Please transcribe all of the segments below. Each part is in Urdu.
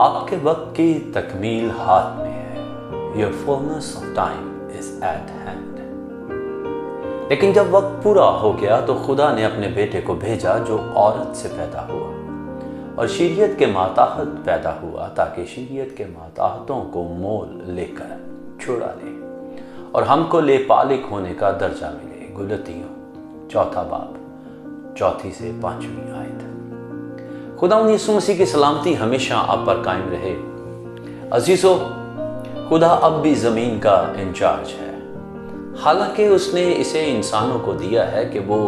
آپ کے وقت کی تکمیل ہاتھ میں ہے. Your fullness of time is at hand. لیکن جب وقت پورا ہو گیا تو خدا نے اپنے بیٹے کو بھیجا جو عورت سے پیدا ہوا اور شریعت کے ماتحت پیدا ہوا تاکہ شریعت کے ماتحتوں کو مول لے کر چھڑا لے اور ہم کو لے پالک ہونے کا درجہ ملے. گلتیوں 4 باب 4 سے 5 آیت. خداوند یسوع مسیح کی سلامتی ہمیشہ آپ پر قائم رہے. عزیزو، خدا اب بھی زمین کا انچارج ہے، حالانکہ اس نے اسے انسانوں کو دیا ہے کہ وہ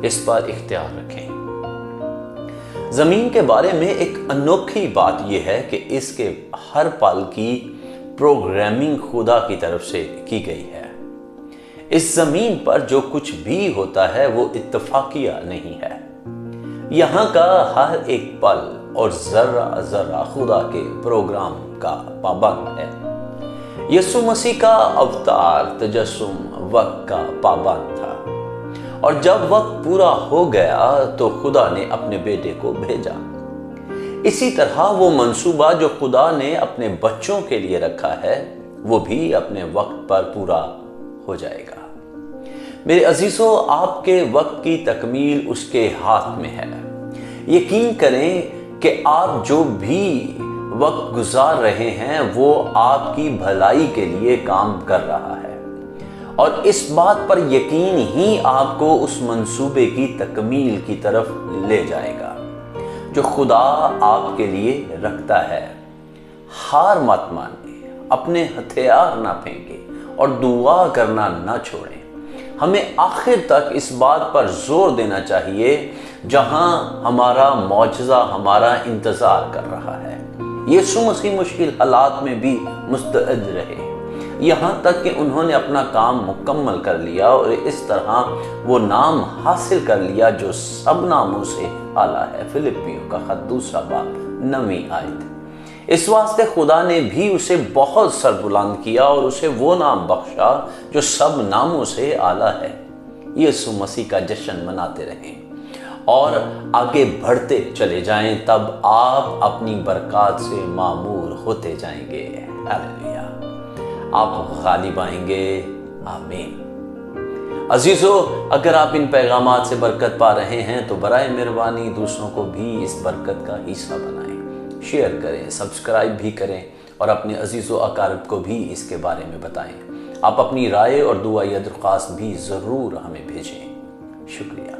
اس پر اختیار رکھیں. زمین کے بارے میں ایک انوکھی بات یہ ہے کہ اس کے ہر پل کی پروگرامنگ خدا کی طرف سے کی گئی ہے. اس زمین پر جو کچھ بھی ہوتا ہے وہ اتفاقیہ نہیں ہے. یہاں کا ہر ایک پل اور ذرہ ذرہ خدا کے پروگرام کا پابند ہے. یسوع مسیح کا اوتار تجسم وقت کا پابند تھا، اور جب وقت پورا ہو گیا تو خدا نے اپنے بیٹے کو بھیجا. اسی طرح وہ منصوبہ جو خدا نے اپنے بچوں کے لیے رکھا ہے وہ بھی اپنے وقت پر پورا ہو جائے گا. میرے عزیزو، آپ کے وقت کی تکمیل اس کے ہاتھ میں ہے. یقین کریں کہ آپ جو بھی وقت گزار رہے ہیں وہ آپ کی بھلائی کے لیے کام کر رہا ہے، اور اس بات پر یقین ہی آپ کو اس منصوبے کی تکمیل کی طرف لے جائے گا جو خدا آپ کے لیے رکھتا ہے. ہار مت مانیں، اپنے ہتھیار نہ پھینکیں اور دعا کرنا نہ چھوڑیں. ہمیں آخر تک اس بات پر زور دینا چاہیے جہاں ہمارا معجزہ ہمارا انتظار کر رہا ہے. یسوع مسیح مشکل حالات میں بھی مستعد رہے، یہاں تک کہ انہوں نے اپنا کام مکمل کر لیا اور اس طرح وہ نام حاصل کر لیا جو سب ناموں سے اعلیٰ ہے. فلپیوں کا خط 2 باب 9 آیت. اس واسطے خدا نے بھی اسے بہت سربلند کیا اور اسے وہ نام بخشا جو سب ناموں سے اعلیٰ ہے. یسوع مسیح کا جشن مناتے رہیں اور آگے بڑھتے چلے جائیں، تب آپ اپنی برکات سے معمور ہوتے جائیں گے. ہاللیلویہ! آپ غالب آئیں گے. آمین. عزیزو، اگر آپ ان پیغامات سے برکت پا رہے ہیں تو برائے مہربانی دوسروں کو بھی اس برکت کا حصہ بنائیں. شیئر کریں، سبسکرائب بھی کریں اور اپنے عزیز و اقارب کو بھی اس کے بارے میں بتائیں. آپ اپنی رائے اور دعا یا درخواست بھی ضرور ہمیں بھیجیں. شکریہ.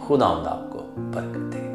خداوند آپ کو برکت دے.